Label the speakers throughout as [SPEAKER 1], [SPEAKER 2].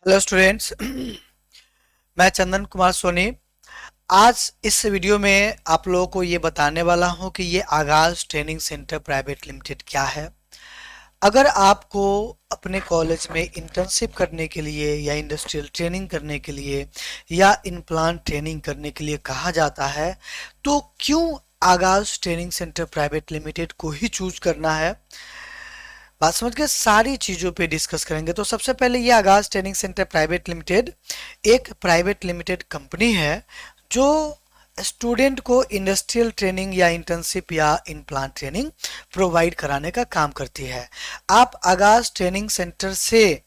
[SPEAKER 1] Hello students. मैं चंदन कुमार सोनी। आज इस वीडियो में आप लोगों को ये बताने वाला हूँ कि ये आगाज ट्रेनिंग सेंटर प्राइवेट लिमिटेड क्या है। अगर आपको अपने कॉलेज में इंटर्नशिप करने के लिए या इंडस्ट्रियल ट्रेनिंग करने के लिए या इन प्लांट ट्रेनिंग करने के लिए कहा जाता है तो क्यों आगाज ट्रेनिंग सेंटर प्राइवेट लिमिटेड को ही चूज करना है। बात समझ के सारी चीजों पे डिस्कस करेंगे। तो सबसे पहले ये आगाज ट्रेनिंग सेंटर प्राइवेट लिमिटेड एक प्राइवेट लिमिटेड कंपनी है जो स्टूडेंट को इंडस्ट्रियल ट्रेनिंग या इंटर्नशिप या इन प्लांट ट्रेनिंग प्रोवाइड कराने का काम करती है। आप आगाज ट्रेनिंग सेंटर से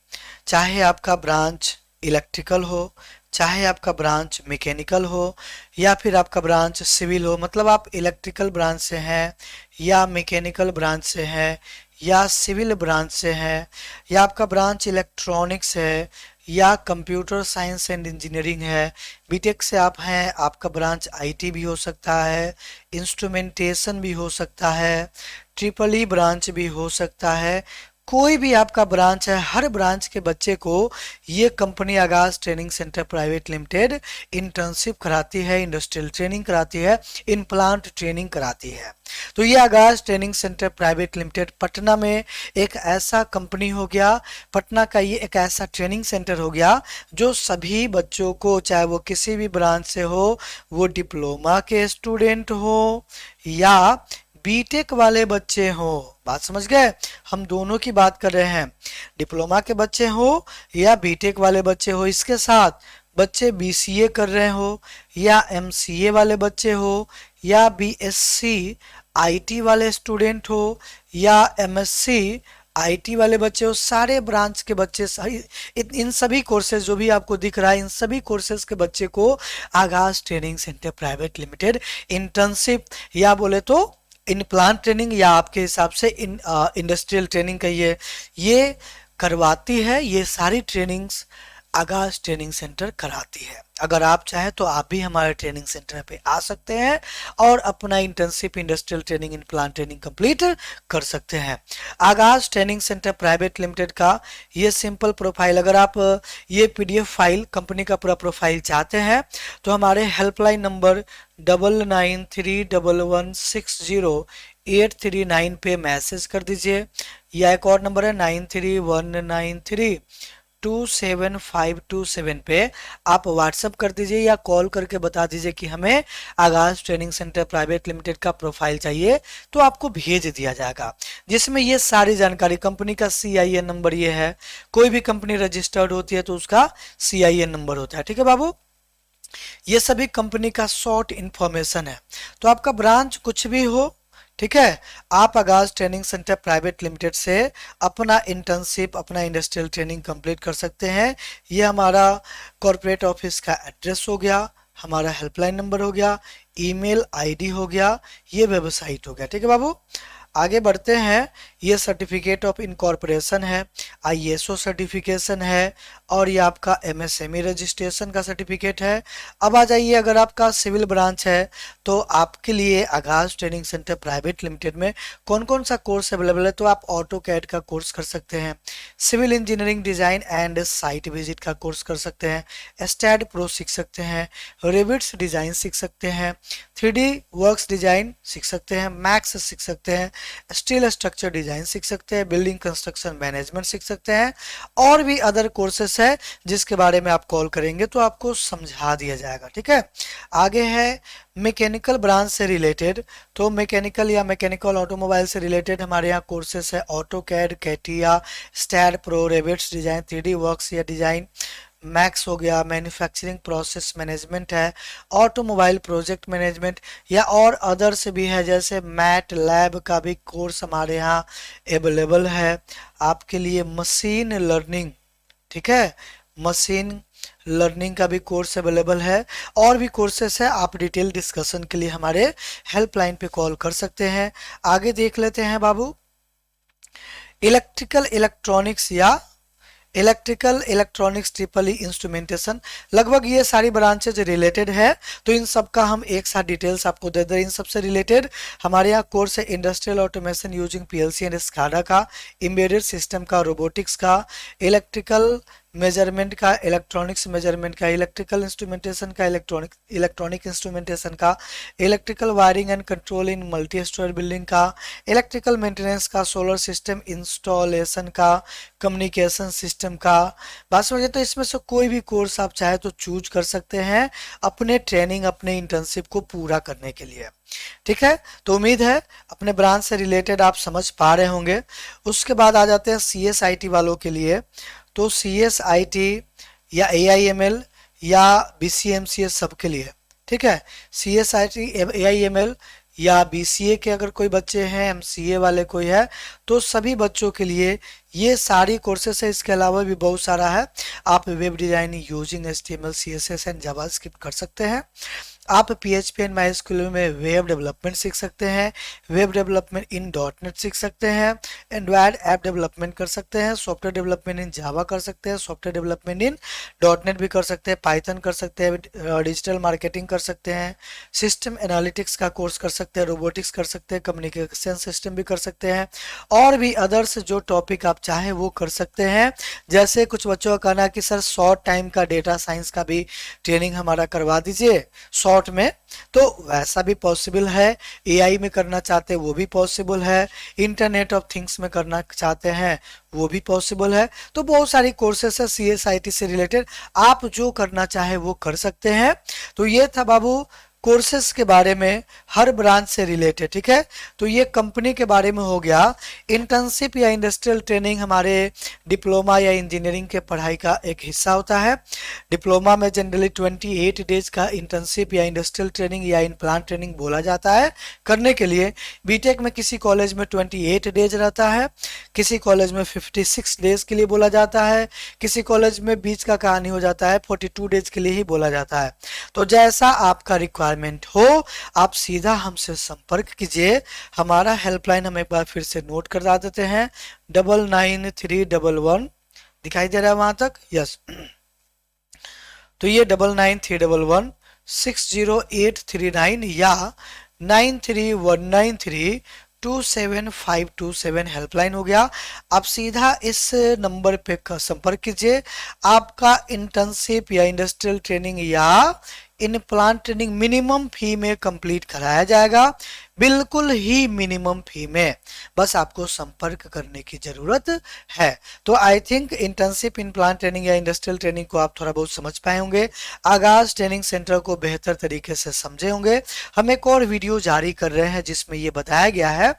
[SPEAKER 1] चाहे आपका ब्रांच इलेक्ट्रिकल हो, चाहे आपका ब्रांच मैकेनिकल हो या फिर आपका ब्रांच सिविल हो, मतलब आप इलेक्ट्रिकल ब्रांच से हैं या मैकेनिकल ब्रांच से हैं या सिविल ब्रांच से है या आपका ब्रांच इलेक्ट्रॉनिक्स है या कंप्यूटर साइंस एंड इंजीनियरिंग है, बीटेक से आप हैं, आपका ब्रांच आईटी भी हो सकता है, इंस्ट्रूमेंटेशन भी हो सकता है, ट्रिपल ई ब्रांच भी हो सकता है। कोई भी आपका ब्रांच है, हर ब्रांच के बच्चे को ये कंपनी आगाज training centre private limited internship कराती है, इंडस्ट्रियल ट्रेनिंग कराती है, इन प्लांट ट्रेनिंग कराती है। तो ये आगाज training centre private limited Patna में एक ऐसा कंपनी हो गया, पटना का ये एक ऐसा ट्रेनिंग सेंटर हो गया जो सभी बच्चों को, चाहे वो किसी भी ब्रांच से हो, वो डिप्लोमा के स्टूडेंट हो या बीटेक वाले बच्चे हो, बात समझ गए, हम दोनों की बात कर रहे हैं, डिप्लोमा के बच्चे हो या बीटेक वाले बच्चे हो, इसके साथ बच्चे बीसीए कर रहे हो या एमसीए वाले बच्चे हो या बीएससी आईटी वाले स्टूडेंट हो या एमएससी आईटी वाले बच्चे हो, सारे ब्रांच के बच्चे इन सभी कोर्सेज जो भी आपको दिख रहा है, इन सभी कोर्सेज के बच्चे को आगाज training centre private limited internship या बोले तो इन प्लांट ट्रेनिंग या आपके हिसाब से इन इंडस्ट्रियल ट्रेनिंग कहिए, ये करवाती है। ये सारी ट्रेनिंग्स आगाज ट्रेनिंग सेंटर कराती है। अगर आप चाहें तो आप भी हमारे ट्रेनिंग सेंटर पे आ सकते हैं और अपना internship industrial training in plant training complete कर सकते हैं। आगाज ट्रेनिंग सेंटर प्राइवेट लिमिटेड का ये सिंपल प्रोफाइल, अगर आप ये पीडीएफ फाइल कंपनी का पूरा प्रोफाइल चाहते हैं तो हमारे हेल्पलाइन नंबर 9931608339 पे मैसेज कर दीजिए, या एक और नंबर है 9319327527 पे आप व्हाट्सअप कर दीजिए या कॉल करके बता दीजिए कि हमें आगाज ट्रेनिंग सेंटर प्राइवेट लिमिटेड का प्रोफाइल चाहिए, तो आपको भेज दिया जाएगा जिसमें ये सारी जानकारी, कंपनी का सीआईएन नंबर ये है, कोई भी कंपनी रजिस्टर्ड होती है तो उसका सीआईएन नंबर होता है। ठीक है बाबू, ये सभी कंपनी का शॉर्ट इंफॉर्मेशन है। तो आपका ब्रांच कुछ भी हो, ठीक है, आप आगाज ट्रेनिंग सेंटर प्राइवेट लिमिटेड से अपना इंटर्नशिप, अपना इंडस्ट्रियल ट्रेनिंग कंप्लीट कर सकते हैं। ये हमारा कॉर्पोरेट ऑफिस का एड्रेस हो गया, हमारा हेल्पलाइन नंबर हो गया, ईमेल आईडी हो गया, ये वेबसाइट हो गया। ठीक है बाबू, आगे बढ़ते हैं। ये सर्टिफिकेट ऑफ इनकॉर्पोरेशन है, आईएसओ सर्टिफिकेशन है और ये आपका एमएसएमई रजिस्ट्रेशन का सर्टिफिकेट है। अब आ जाइए, अगर आपका सिविल ब्रांच है तो आपके लिए आगाज ट्रेनिंग सेंटर प्राइवेट लिमिटेड में कौन कौन सा कोर्स अवेलेबल है। तो आप ऑटो कैड का कोर्स कर सकते हैं, civil engineering design and site visit का कोर्स कर सकते हैं, एस्टैड प्रो सीख सकते हैं, रेविट्स डिजाइन सीख सकते हैं, 3D वर्क्स डिजाइन सीख सकते हैं, मैक्स सीख सकते हैं, स्टील स्ट्रक्चर डिजाइन सीख सकते हैं, बिल्डिंग कंस्ट्रक्शन मैनेजमेंट सीख सकते हैं, और भी अदर कोर्सेस है जिसके बारे में आप कॉल करेंगे तो आपको समझा दिया जाएगा। ठीक है, आगे है मैकेनिकल ब्रांच से रिलेटेड, तो मैकेनिकल या मैकेनिकल ऑटोमोबाइल से रिलेटेड हमारे यहाँ कोर्सेस है, AutoCAD, CATIA, STAAD Pro, Revits design, 3D works या डिजाइन, मैक्स हो गया, मैन्युफैक्चरिंग प्रोसेस मैनेजमेंट है, ऑटोमोबाइल प्रोजेक्ट मैनेजमेंट या और अदर्स भी है, जैसे मैट लैब का भी कोर्स हमारे यहाँ अवेलेबल है आपके लिए, मशीन लर्निंग, ठीक है, मशीन लर्निंग का भी कोर्स अवेलेबल है, और भी कोर्सेस है। आप डिटेल डिस्कशन के लिए हमारे हेल्पलाइन पे कॉल कर सकते हैं। आगे देख लेते हैं बाबू, इलेक्ट्रिकल इलेक्ट्रॉनिक्स या electrical electronics triple E instrumentation, लगभग ये सारी ब्रांचेज रिलेटेड है, तो इन सब का हम एक साथ डिटेल्स आपको दे दें। इन सबसे रिलेटेड हमारे यहाँ कोर्स है industrial automation using PLC and SCADA का, एम्बेडेड सिस्टम का, रोबोटिक्स का, इलेक्ट्रिकल मेजरमेंट का, इलेक्ट्रॉनिक्स मेजरमेंट का, इलेक्ट्रिकल इंस्ट्रूमेंटेशन का, इलेक्ट्रॉनिक इंस्ट्रूमेंटेशन का, electrical wiring and control in multi storey building का, इलेक्ट्रिकल मेंटेनेंस का, सोलर सिस्टम इंस्टॉलेशन का, कम्युनिकेशन सिस्टम का। बात समझे? तो इसमें से कोई भी कोर्स आप चाहे तो चूज कर सकते हैं अपने ट्रेनिंग, अपने इंटर्नशिप को पूरा करने के लिए। ठीक है, तो उम्मीद है अपने ब्रांच से रिलेटेड आप समझ पा रहे होंगे। उसके बाद आ जाते हैं CSIT वालों के लिए। तो CSIT या AIML या BCMCS सबके लिए, ठीक है। CSIT, AIML या BCA के अगर कोई बच्चे हैं, MCA वाले कोई है, तो सभी बच्चों के लिए ये सारी कोर्सेस है। इसके अलावा भी बहुत सारा है। आप web designing using HTML, CSS and JavaScript कर सकते हैं। आप PHP एंड MySQL में वेब डेवलपमेंट सीख सकते हैं, वेब डेवलपमेंट इन .NET सीख सकते हैं, एंड्रॉयड ऐप डेवलपमेंट कर सकते हैं, सॉफ्टवेयर डेवलपमेंट इन जावा कर सकते हैं, सॉफ्टवेयर डेवलपमेंट इन .NET भी कर सकते हैं, पाइथन कर सकते हैं, डिजिटल मार्केटिंग कर सकते हैं, सिस्टम एनालिटिक्स का कोर्स कर सकते हैं, रोबोटिक्स कर सकते हैं, कम्युनिकेशन सिस्टम भी कर सकते हैं, और भी अदर्स जो टॉपिक आप चाहें वो कर सकते हैं। जैसे कुछ बच्चों का कहना है कि सर शॉर्ट टाइम का डेटा साइंस का भी ट्रेनिंग हमारा करवा दीजिए शॉर्ट में, तो वैसा भी पॉसिबल है। AI में करना चाहते हैं वो भी पॉसिबल है, इंटरनेट ऑफ थिंग्स में करना चाहते हैं वो भी पॉसिबल है। तो बहुत सारी कोर्सेस है CSIT से रिलेटेड, आप जो करना चाहे वो कर सकते हैं। तो ये था बाबू कोर्सेस के बारे में, हर ब्रांच से रिलेटेड, ठीक है। तो ये कंपनी के बारे में हो गया। इंटर्नशिप या इंडस्ट्रियल ट्रेनिंग हमारे डिप्लोमा या इंजीनियरिंग के पढ़ाई का एक हिस्सा होता है। डिप्लोमा में जनरली 28 डेज का इंटर्नशिप या इंडस्ट्रियल ट्रेनिंग या इन प्लांट ट्रेनिंग बोला जाता है करने के लिए। बीटेक में किसी कॉलेज में 28 डेज रहता है, किसी कॉलेज में 56 डेज के लिए बोला जाता है, किसी कॉलेज में बीच का कहानी हो जाता है 42 डेज के लिए ही बोला जाता है। तो जैसा आपका रिक्वायरमेंट हो आप सीधा हमसे संपर्क कीजिए। हमारा हेल्पलाइन हम एक बार फिर से नोट करा देते हैं, 999311, दिखाई दे रहा है वहां तक? यस। तो ये 999311 60839 या 9319327527 हेल्पलाइन हो गया। आप सीधा इस नंबर पे संपर्क कीजिए। आपका इंटर्नशिप या इंडस्ट्रियल ट्रेनिंग या इन प्लांट ट्रेनिंग मिनिमम फी में कंप्लीट कराया जाएगा, बिल्कुल ही मिनिमम फी में, बस आपको संपर्क करने की जरूरत है। तो I think internship in plant training या इंडस्ट्रियल ट्रेनिंग को आप थोड़ा बहुत समझ पाए होंगे, आगाज ट्रेनिंग सेंटर को बेहतर तरीके से समझे होंगे। हम एक और वीडियो जारी कर रहे हैं जिसमें ये बताया गया है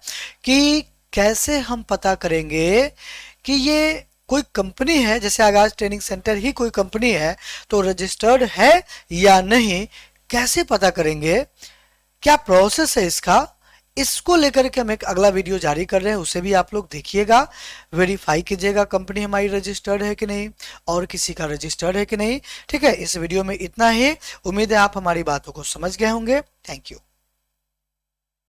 [SPEAKER 1] कि कैसे हम पता करेंगे कि ये कोई कंपनी है, जैसे आगाज ट्रेनिंग सेंटर ही कोई कंपनी है, तो रजिस्टर्ड है या नहीं, कैसे पता करेंगे, क्या प्रोसेस है इसका, इसको लेकर के हम एक अगला वीडियो जारी कर रहे हैं, उसे भी आप लोग देखिएगा, वेरीफाई कीजिएगा कंपनी हमारी रजिस्टर्ड है कि नहीं और किसी का रजिस्टर्ड है कि नहीं। ठीक है, इस वीडियो में इतना ही। उम्मीद है आप हमारी बातों को समझ गए होंगे। Thank you.